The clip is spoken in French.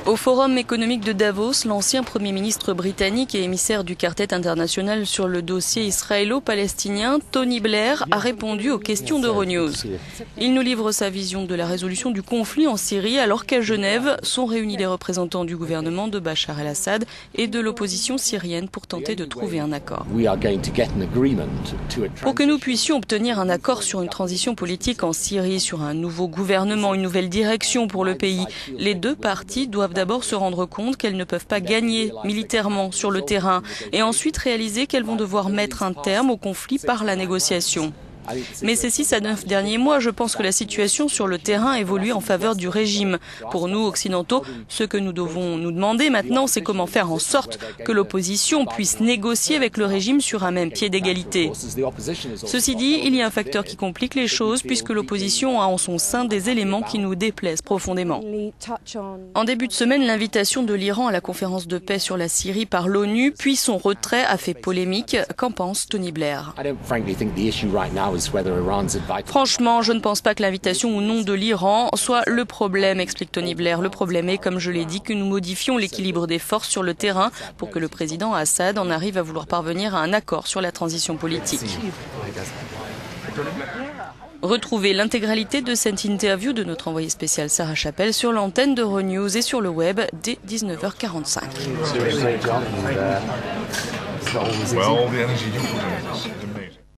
Au Forum économique de Davos, l'ancien Premier ministre britannique et émissaire du quartet international sur le dossier israélo-palestinien, Tony Blair, a répondu aux questions d'Euronews. Il nous livre sa vision de la résolution du conflit en Syrie alors qu'à Genève sont réunis les représentants du gouvernement de Bachar el-Assad et de l'opposition syrienne pour tenter de trouver un accord. Pour que nous puissions obtenir un accord sur une transition politique en Syrie, sur un nouveau gouvernement, une nouvelle direction pour le pays, les deux parties doivent d'abord se rendre compte qu'elles ne peuvent pas gagner militairement sur le terrain et ensuite réaliser qu'elles vont devoir mettre un terme au conflit par la négociation. Mais ces 6 à 9 derniers mois, je pense que la situation sur le terrain évolue en faveur du régime. Pour nous, occidentaux, ce que nous devons nous demander maintenant, c'est comment faire en sorte que l'opposition puisse négocier avec le régime sur un même pied d'égalité. Ceci dit, il y a un facteur qui complique les choses puisque l'opposition a en son sein des éléments qui nous déplaisent profondément. En début de semaine, l'invitation de l'Iran à la conférence de paix sur la Syrie par l'ONU, puis son retrait a fait polémique. Qu'en pense Tony Blair ? Franchement, je ne pense pas que l'invitation ou non de l'Iran soit le problème, explique Tony Blair. Le problème est, comme je l'ai dit, que nous modifions l'équilibre des forces sur le terrain pour que le président Assad en arrive à vouloir parvenir à un accord sur la transition politique. Retrouvez l'intégralité de cette interview de notre envoyée spéciale Sarah Chapelle sur l'antenne d'Euronews et sur le web dès 19h45.